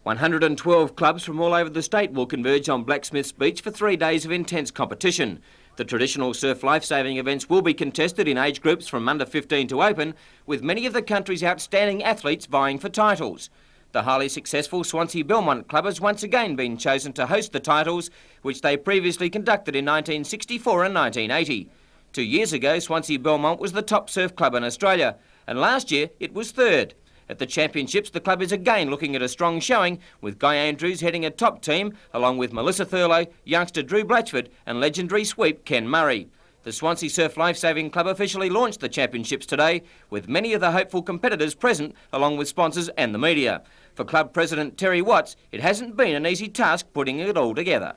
112 clubs from all over the state will converge on Blacksmiths Beach for 3 days of intense competition. The traditional surf lifesaving events will be contested in age groups from under 15 to open, with many of the country's outstanding athletes vying for titles. The highly successful Swansea Belmont Club has once again been chosen to host the titles, which they previously conducted in 1964 and 1980. 2 years ago, Swansea Belmont was the top surf club in Australia, and last year it was third. At the championships, the club is again looking at a strong showing, with Guy Andrews heading a top team, along with Melissa Thurlow, youngster Drew Blatchford and legendary sweep Ken Murray. The Swansea Surf Lifesaving Club officially launched the championships today, with many of the hopeful competitors present, along with sponsors and the media. For club president Terry Watts, it hasn't been an easy task putting it all together.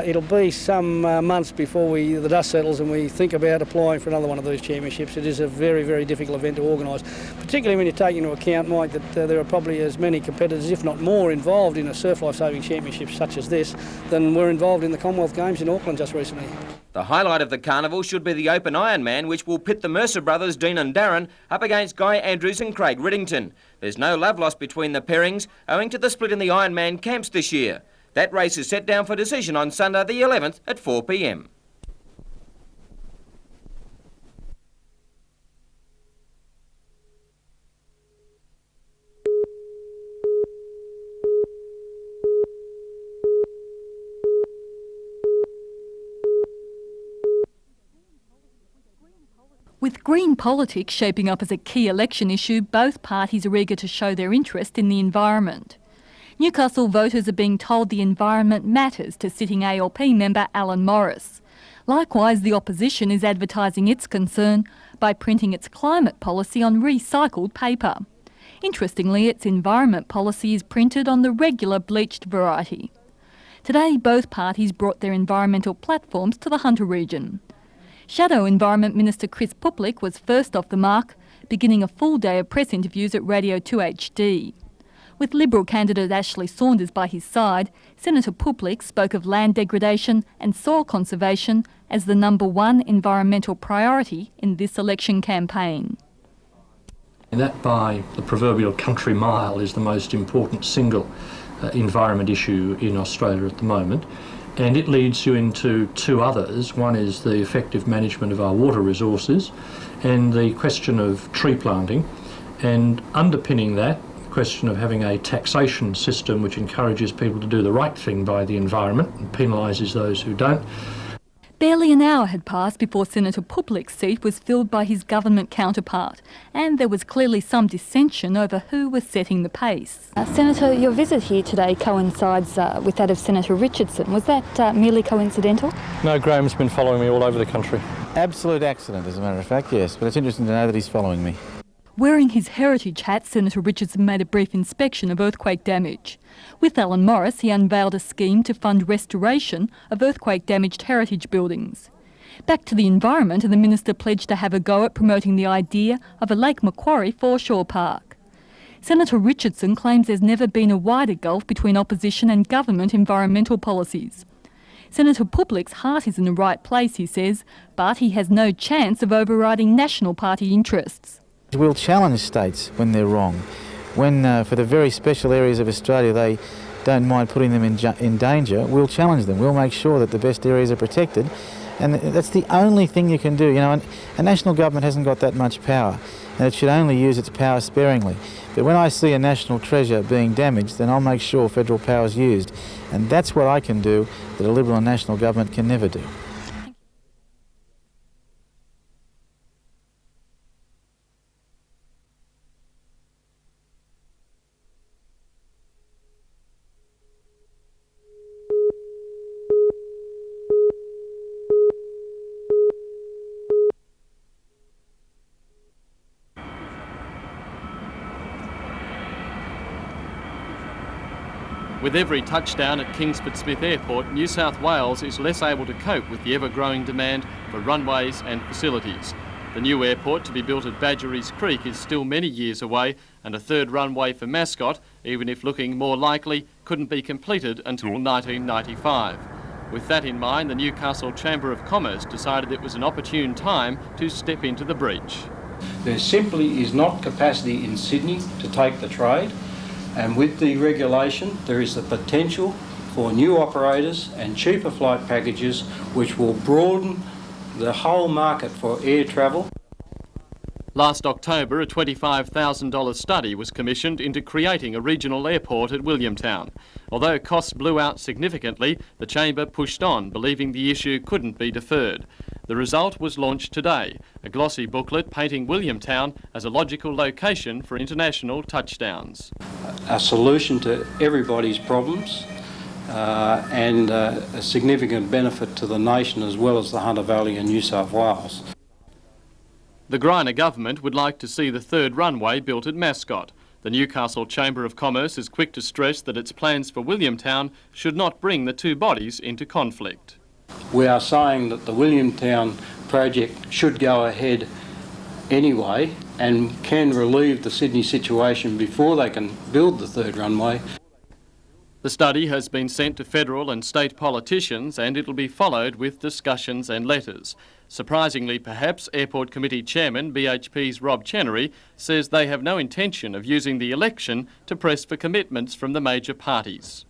It'll be some months before the dust settles and we think about applying for another one of these championships. It is a very, very difficult event to organise, particularly when you take into account, Mike, that there are probably as many competitors, if not more, involved in a surf life-saving championship such as this than were involved in the Commonwealth Games in Auckland just recently. The highlight of the carnival should be the Open Ironman, which will pit the Mercer brothers, Dean and Darren, up against Guy Andrews and Craig Riddington. There's no love lost between the pairings, owing to the split in the Ironman camps this year. That race is set down for decision on Sunday the 11th at 4 p.m. With green politics shaping up as a key election issue, both parties are eager to show their interest in the environment. Newcastle voters are being told the environment matters to sitting ALP member Alan Morris. Likewise, the opposition is advertising its concern by printing its climate policy on recycled paper. Interestingly, its environment policy is printed on the regular bleached variety. Today, both parties brought their environmental platforms to the Hunter region. Shadow Environment Minister Chris Puplik was first off the mark, beginning a full day of press interviews at Radio 2 HD. With Liberal candidate Ashley Saunders by his side, Senator Puplik spoke of land degradation and soil conservation as the number one environmental priority in this election campaign. And that by the proverbial country mile is the most important single environment issue in Australia at the moment. And it leads you into two others. One is the effective management of our water resources and the question of tree planting, and underpinning that, question of having a taxation system which encourages people to do the right thing by the environment and penalises those who don't. Barely an hour had passed before Senator Puplik's seat was filled by his government counterpart, and there was clearly some dissension over who was setting the pace. Senator, your visit here today coincides with that of Senator Richardson. Was that merely coincidental? No, Graham's been following me all over the country. Absolute accident, as a matter of fact, yes, but it's interesting to know that he's following me. Wearing his heritage hat, Senator Richardson made a brief inspection of earthquake damage. With Alan Morris, he unveiled a scheme to fund restoration of earthquake-damaged heritage buildings. Back to the environment, and the Minister pledged to have a go at promoting the idea of a Lake Macquarie foreshore park. Senator Richardson claims there's never been a wider gulf between opposition and government environmental policies. Senator Puplik's heart is in the right place, he says, but he has no chance of overriding National Party interests. We'll challenge states when they're wrong. When, for the very special areas of Australia, they don't mind putting them in danger, we'll challenge them. We'll make sure that the best areas are protected. And that's the only thing you can do. You know, a national government hasn't got that much power, and it should only use its power sparingly. But when I see a national treasure being damaged, then I'll make sure federal power is used. And that's what I can do that a Liberal and national government can never do. With every touchdown at Kingsford Smith Airport, New South Wales is less able to cope with the ever-growing demand for runways and facilities. The new airport to be built at Badgerys Creek is still many years away, and a third runway for Mascot, even if looking more likely, couldn't be completed until 1995. With that in mind, the Newcastle Chamber of Commerce decided it was an opportune time to step into the breach. There simply is not capacity in Sydney to take the trade. And with deregulation, there is the potential for new operators and cheaper flight packages which will broaden the whole market for air travel. Last October, a $25,000 study was commissioned into creating a regional airport at Williamtown. Although costs blew out significantly, the Chamber pushed on, believing the issue couldn't be deferred. The result was launched today, a glossy booklet painting Williamtown as a logical location for international touchdowns. A solution to everybody's problems and a significant benefit to the nation as well as the Hunter Valley and New South Wales. The Greiner government would like to see the third runway built at Mascot. The Newcastle Chamber of Commerce is quick to stress that its plans for Williamtown should not bring the two bodies into conflict. We are saying that the Williamtown project should go ahead anyway and can relieve the Sydney situation before they can build the third runway. The study has been sent to federal and state politicians and it'll be followed with discussions and letters. Surprisingly, perhaps, Airport Committee Chairman BHP's Rob Chenery says they have no intention of using the election to press for commitments from the major parties.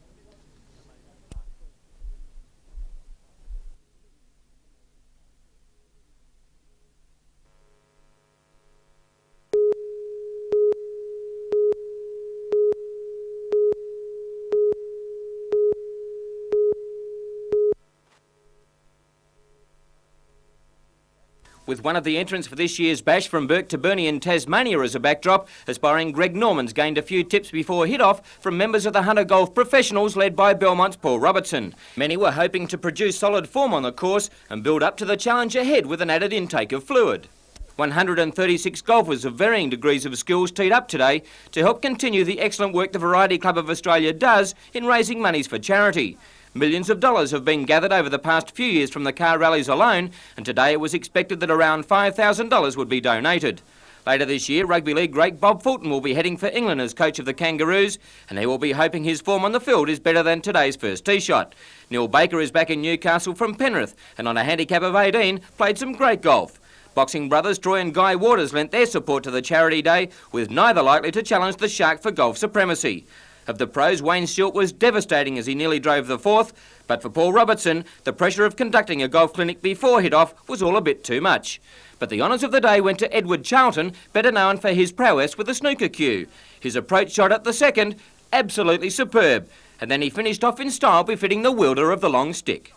With one of the entrants for this year's bash from Burke to Burnie in Tasmania as a backdrop, aspiring Greg Norman's gained a few tips before hit-off from members of the Hunter Golf professionals led by Belmont's Paul Robertson. Many were hoping to produce solid form on the course and build up to the challenge ahead with an added intake of fluid. 136 golfers of varying degrees of skills teed up today to help continue the excellent work the Variety Club of Australia does in raising monies for charity. Millions of dollars have been gathered over the past few years from the car rallies alone, and today it was expected that around $5,000 would be donated. Later this year, rugby league great Bob Fulton will be heading for England as coach of the Kangaroos, and he will be hoping his form on the field is better than today's first tee shot. Neil Baker is back in Newcastle from Penrith, and on a handicap of 18, played some great golf. Boxing brothers Troy and Guy Waters lent their support to the charity day, with neither likely to challenge the Shark for golf supremacy. Of the pros, Wayne Stewart was devastating as he nearly drove the fourth, but for Paul Robertson, the pressure of conducting a golf clinic before hit-off was all a bit too much. But the honours of the day went to Edward Charlton, better known for his prowess with the snooker cue. His approach shot at the second, absolutely superb, and then he finished off in style befitting the wielder of the long stick.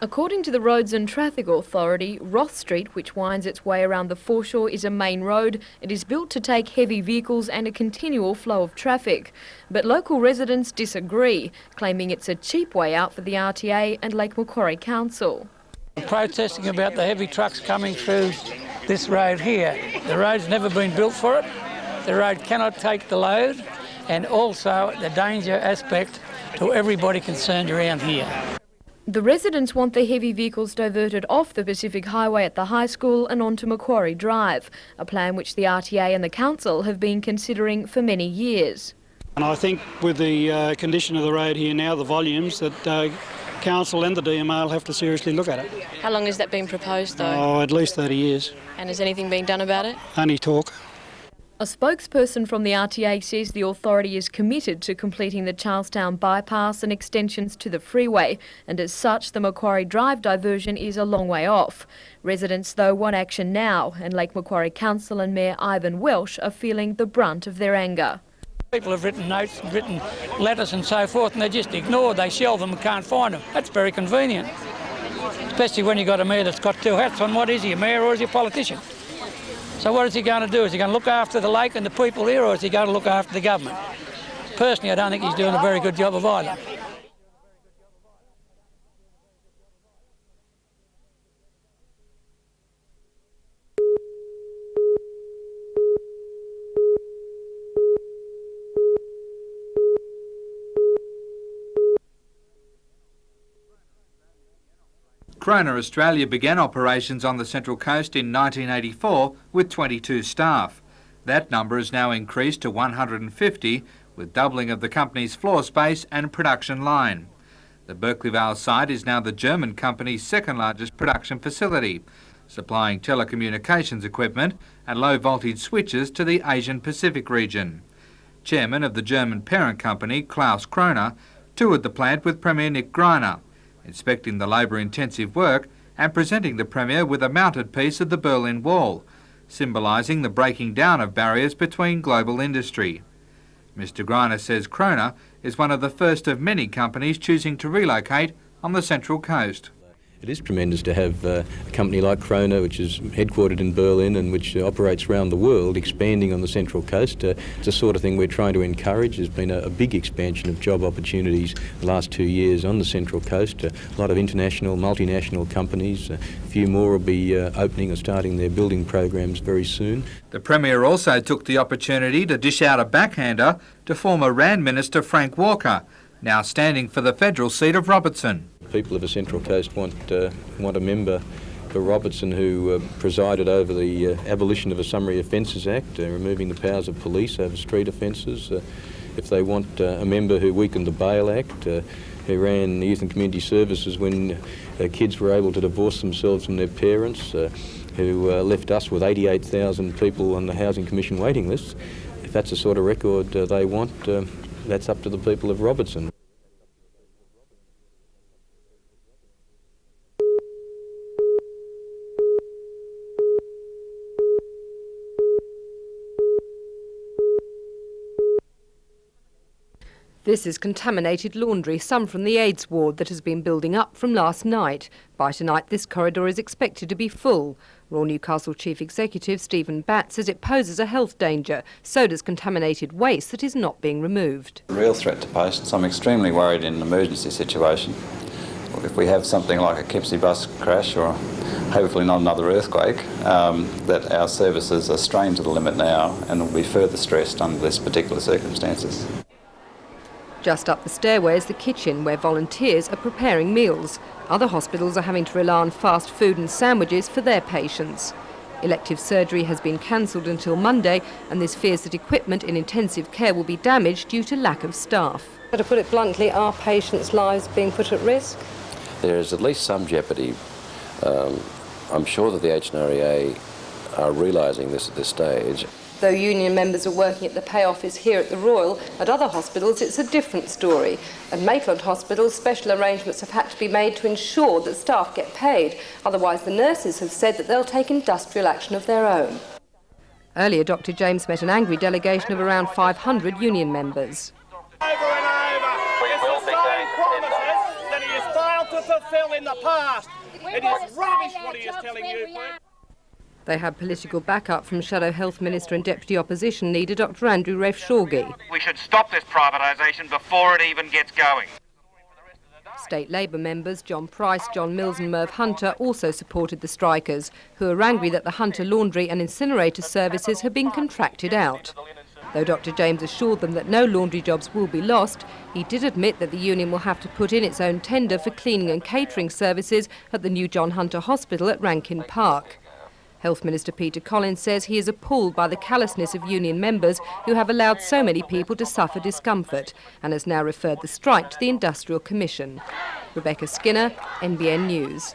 According to the Roads and Traffic Authority, Roth Street, which winds its way around the foreshore, is a main road. It is built to take heavy vehicles and a continual flow of traffic. But local residents disagree, claiming it's a cheap way out for the RTA and Lake Macquarie Council. Protesting about the heavy trucks coming through this road here. The road's never been built for it. The road cannot take the load, and also the danger aspect to everybody concerned around here. The residents want the heavy vehicles diverted off the Pacific Highway at the high school and onto Macquarie Drive, a plan which the RTA and the council have been considering for many years. And I think with the condition of the road here now, the volumes, that council and the DMA will have to seriously look at it. How long has that been proposed though? Oh, at least 30 years. And has anything been done about it? Only talk. A spokesperson from the RTA says the authority is committed to completing the Charlestown bypass and extensions to the freeway, and as such the Macquarie Drive diversion is a long way off. Residents though want action now, and Lake Macquarie Council and Mayor Ivan Welsh are feeling the brunt of their anger. People have written notes, written letters and so forth, and they're just ignored. They shelve them and can't find them. That's very convenient, especially when you've got a mayor that's got two hats on. What is he, a mayor or is he a politician? So what is he going to do? Is he going to look after the lake and the people here, or is he going to look after the government? Personally, I don't think he's doing a very good job of either. Crona Australia began operations on the Central Coast in 1984 with 22 staff. That number has now increased to 150, with doubling of the company's floor space and production line. The Berkeley Vale site is now the German company's second largest production facility, supplying telecommunications equipment and low-voltage switches to the Asian Pacific region. Chairman of the German parent company, Klaus Crona, toured the plant with Premier Nick Greiner, inspecting the labour-intensive work and presenting the Premier with a mounted piece of the Berlin Wall, symbolising the breaking down of barriers between global industry. Mr Greiner says Crona is one of the first of many companies choosing to relocate on the Central Coast. It is tremendous to have a company like Crona, which is headquartered in Berlin and which operates around the world, expanding on the Central Coast. It's the sort of thing we're trying to encourage. There's been a big expansion of job opportunities the last 2 years on the Central Coast. A lot of international, multinational companies. A few more will be opening or starting their building programs very soon. The Premier also took the opportunity to dish out a backhander to former Rand Minister Frank Walker, now standing for the federal seat of Robertson. People of the Central Coast want a member for Robertson who presided over the abolition of the Summary Offences Act, removing the powers of police over street offences. If they want a member who weakened the Bail Act, who ran the Youth and Community Services when kids were able to divorce themselves from their parents, who left us with 88,000 people on the Housing Commission waiting list. If that's the sort of record they want, that's up to the people of Robertson. This is contaminated laundry, some from the AIDS ward that has been building up from last night. By tonight, this corridor is expected to be full. Royal Newcastle Chief Executive Stephen Batt says it poses a health danger. So does contaminated waste that is not being removed. A real threat to patients. I'm extremely worried in an emergency situation. If we have something like a Kempsey bus crash or hopefully not another earthquake, that our services are strained to the limit now and will be further stressed under this particular circumstances. Just up the stairway is the kitchen, where volunteers are preparing meals. Other hospitals are having to rely on fast food and sandwiches for their patients. Elective surgery has been cancelled until Monday, and there's fears that equipment in intensive care will be damaged due to lack of staff. To put it bluntly, are patients' lives being put at risk? There is at least some jeopardy. I'm sure that the HNREA are realising this at this stage. Though union members are working at the pay office here at the Royal, at other hospitals it's a different story. At Maitland Hospital, special arrangements have had to be made to ensure that staff get paid. Otherwise, the nurses have said that they'll take industrial action of their own. Earlier, Dr James met an angry delegation of around 500 union members. Over and over. It's the same promises that he has failed to fulfil in the past. It is rubbish what he is telling you. They had political backup from Shadow Health Minister and Deputy Opposition Leader Dr Andrew Rafe-Shorgie. We should stop this privatisation before it even gets going. State Labour members John Price, John Mills and Merv Hunter also supported the strikers, who are angry that the Hunter laundry and incinerator services have been contracted out. Though Dr James assured them that no laundry jobs will be lost, he did admit that the union will have to put in its own tender for cleaning and catering services at the new John Hunter Hospital at Rankin Park. Health Minister Peter Collins says he is appalled by the callousness of union members who have allowed so many people to suffer discomfort and has now referred the strike to the Industrial Commission. Rebecca Skinner, NBN News.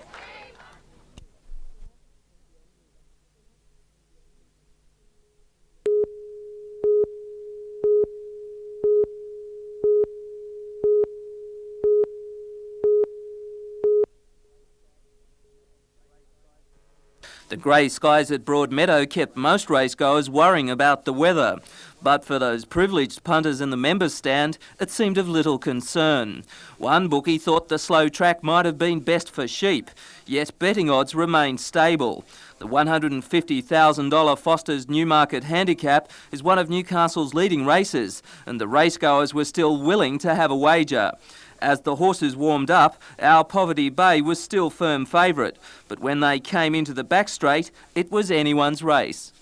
The grey skies at Broadmeadow kept most racegoers worrying about the weather. But for those privileged punters in the members' stand, it seemed of little concern. One bookie thought the slow track might have been best for sheep, yet betting odds remained stable. The $150,000 Foster's Newmarket Handicap is one of Newcastle's leading races, and the racegoers were still willing to have a wager. As the horses warmed up, our Poverty Bay was still firm favourite, but when they came into the back straight, it was anyone's race.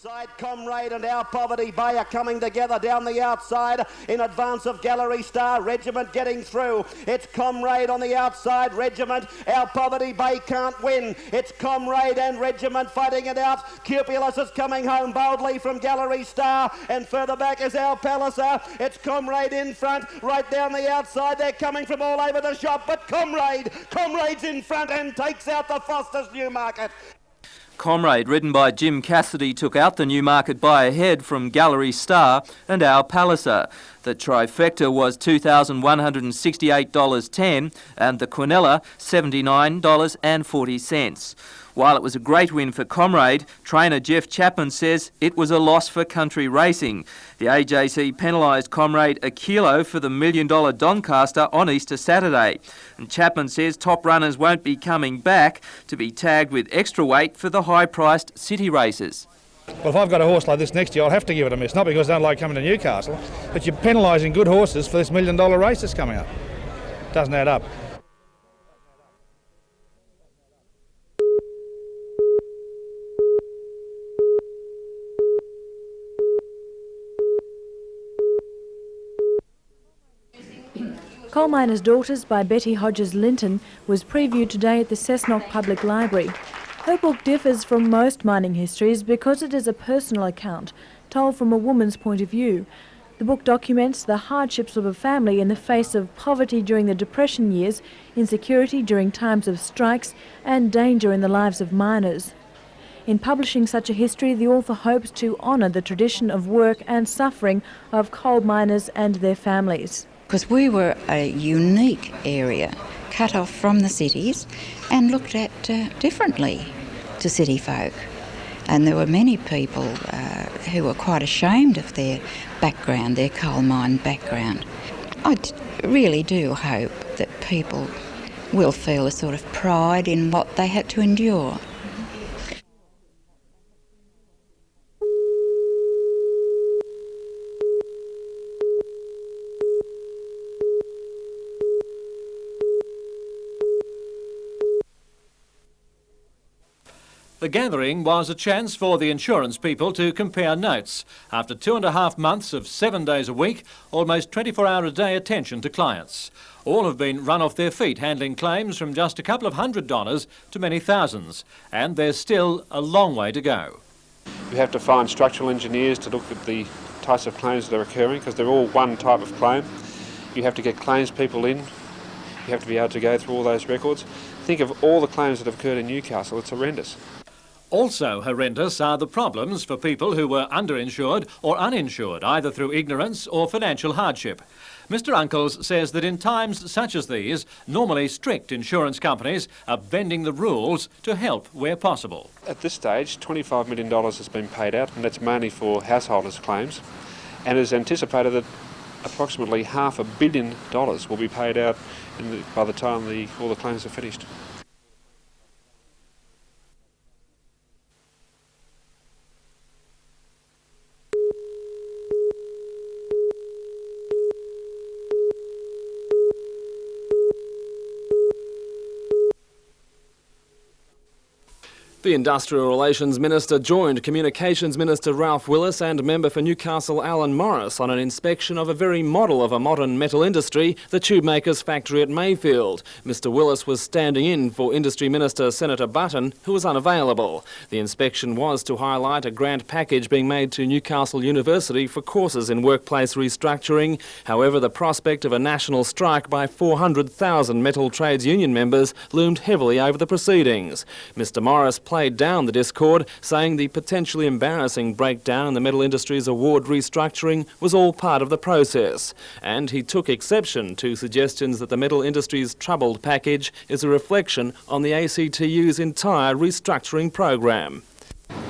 Inside, Comrade and Our Poverty Bay are coming together down the outside in advance of Gallery Star. Regiment getting through. It's Comrade on the outside. Regiment. Our Poverty Bay can't win. It's Comrade and Regiment fighting it out. Cupulus is coming home boldly from Gallery Star, and further back is Our Palliser. It's Comrade in front, right down the outside. They're coming from all over the shop, but Comrade's in front and takes out the Foster's Newmarket. Comrade, ridden by Jim Cassidy, took out the Newmarket by a head from Gallery Star and Our Palliser. The trifecta was $2,168.10 and the Quinella $79.40. While it was a great win for Comrade, trainer Jeff Chapman says it was a loss for country racing. The AJC penalised Comrade a kilo for the $1 million Doncaster on Easter Saturday. And Chapman says top runners won't be coming back to be tagged with extra weight for the high-priced city races. Well, if I've got a horse like this next year, I'll have to give it a miss. Not because I don't like coming to Newcastle, but you're penalising good horses for this $1 million race that's coming up. Doesn't add up. Coal Miners' Daughters by Betty Hodges Linton was previewed today at the Cessnock Public Library. Her book differs from most mining histories because it is a personal account, told from a woman's point of view. The book documents the hardships of a family in the face of poverty during the Depression years, insecurity during times of strikes, and danger in the lives of miners. In publishing such a history, the author hopes to honour the tradition of work and suffering of coal miners and their families. Because we were a unique area, cut off from the cities and looked at differently to city folk. And there were many people who were quite ashamed of their background, their coal mine background. I really do hope that people will feel a sort of pride in what they had to endure. The gathering was a chance for the insurance people to compare notes after 2.5 months of 7 days a week, almost 24-hour-a-day attention to clients. All have been run off their feet handling claims from just a couple of $100 to many thousands, and there's still a long way to go. You have to find structural engineers to look at the types of claims that are occurring because they're all one type of claim. You have to get claims people in. You have to be able to go through all those records. Think of all the claims that have occurred in Newcastle. It's horrendous. Also horrendous are the problems for people who were underinsured or uninsured, either through ignorance or financial hardship. Mr Uncles says that in times such as these, normally strict insurance companies are bending the rules to help where possible. At this stage, $25 million has been paid out, and that's mainly for householders' claims, and it is anticipated that approximately $500 million will be paid out by the time all the claims are finished. The Industrial Relations Minister joined Communications Minister Ralph Willis and Member for Newcastle Alan Morris on an inspection of a very model of a modern metal industry, the tube makers factory at Mayfield. Mr Willis was standing in for Industry Minister Senator Button, who was unavailable. The inspection was to highlight a grant package being made to Newcastle University for courses in workplace restructuring. However, the prospect of a national strike by 400,000 metal trades union members loomed heavily over the proceedings. Mr Morris played down the discord, saying the potentially embarrassing breakdown in the metal industry's award restructuring was all part of the process. And he took exception to suggestions that the metal industry's troubled package is a reflection on the ACTU's entire restructuring program.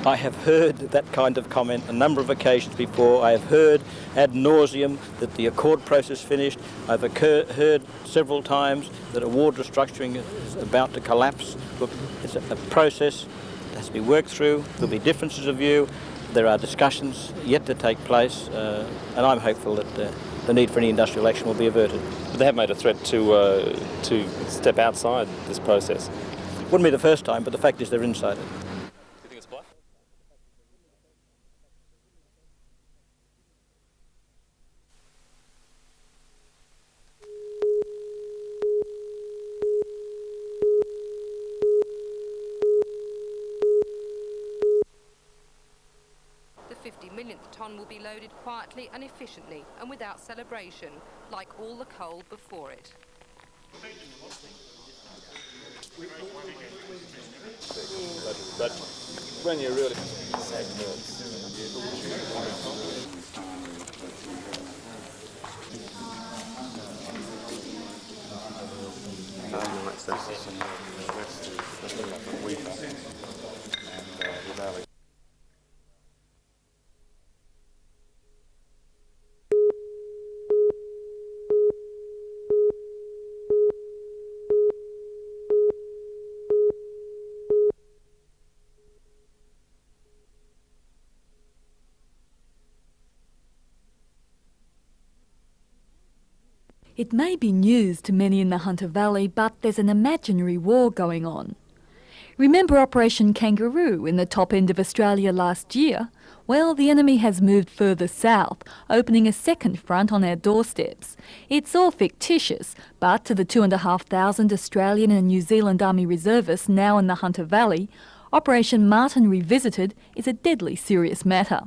I have heard that kind of comment a number of occasions before. I have heard ad nauseum that the accord process finished. I've heard several times that award restructuring is about to collapse. Look, it's a process that has to be worked through. There'll be differences of view. There are discussions yet to take place, and I'm hopeful that the need for any industrial action will be averted. But they have made a threat to step outside this process. Wouldn't be the first time, but the fact is they're inside it. 50 millionth tonne will be loaded quietly and efficiently and without celebration, like all the coal before it. But when you really... It may be news to many in the Hunter Valley, but there's an imaginary war going on. Remember Operation Kangaroo in the top end of Australia last year? Well, the enemy has moved further south, opening a second front on our doorsteps. It's all fictitious, but to the 2,500 Australian and New Zealand Army reservists now in the Hunter Valley, Operation Martin Revisited is a deadly serious matter.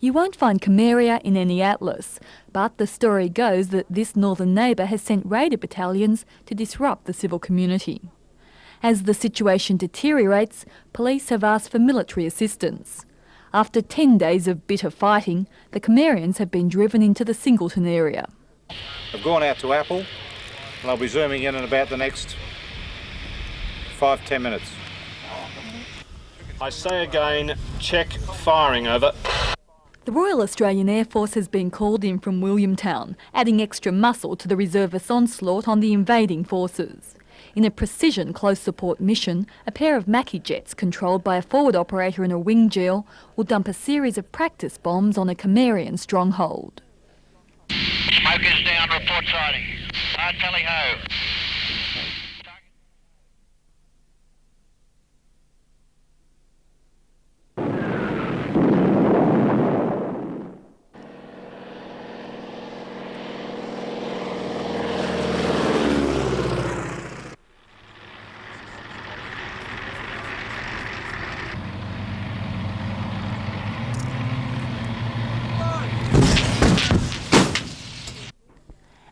You won't find Cameria in any atlas, but the story goes that this northern neighbour has sent raider battalions to disrupt the civil community. As the situation deteriorates, police have asked for military assistance. After 10 days of bitter fighting, the Camarians have been driven into the Singleton area. I've gone out to Apple and I'll be zooming in about the next 5-10 minutes. I say again, check firing, over. The Royal Australian Air Force has been called in from Williamtown, adding extra muscle to the reservists' onslaught on the invading forces. In a precision close support mission, a pair of Macchi jets controlled by a forward operator and a wing gel will dump a series of practice bombs on a Camarian stronghold. Smokers down, report sighting. Tally-ho.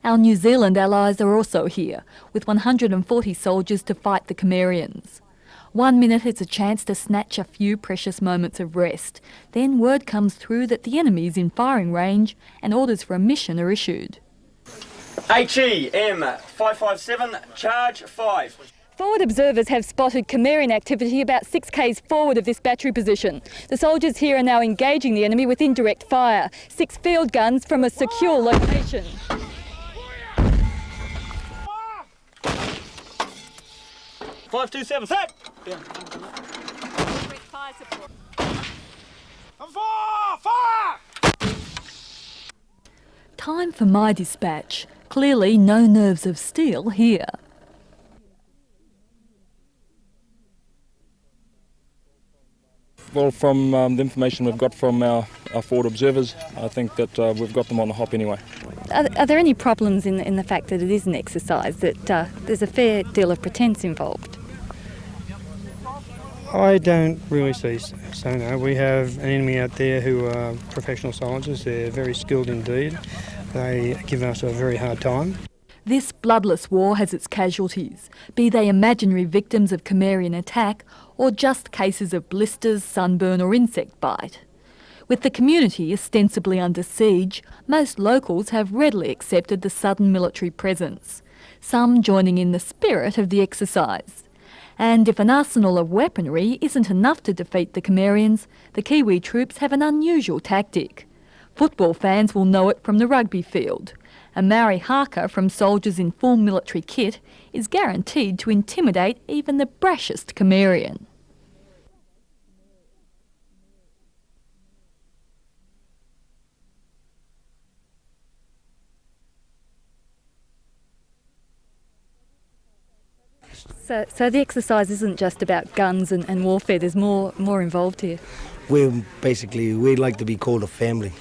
Our New Zealand allies are also here, with 140 soldiers to fight the Camarians. 1 minute it's a chance to snatch a few precious moments of rest. Then word comes through that the enemy is in firing range and orders for a mission are issued. HEM 557, charge 5. Forward observers have spotted Camarian activity about 6 k's forward of this battery position. The soldiers here are now engaging the enemy with indirect fire. 6 field guns from a secure location. 527, set! Fire! Time for my dispatch. Clearly no nerves of steel here. Well, from the information we've got from our forward observers, I think that we've got them on the hop anyway. Are there any problems in the fact that it is an exercise, that there's a fair deal of pretence involved? I don't really see so, no. We have an enemy out there who are professional soldiers. They're very skilled indeed. They give us a very hard time. This bloodless war has its casualties, be they imaginary victims of Camarian attack or just cases of blisters, sunburn or insect bite. With the community ostensibly under siege, most locals have readily accepted the sudden military presence, some joining in the spirit of the exercise. And if an arsenal of weaponry isn't enough to defeat the Camarians, the Kiwi troops have an unusual tactic. Football fans will know it from the rugby field. A Maori haka from soldiers in full military kit is guaranteed to intimidate even the brashest Camarian. So the exercise isn't just about guns and warfare, there's more involved here. We like to be called a family.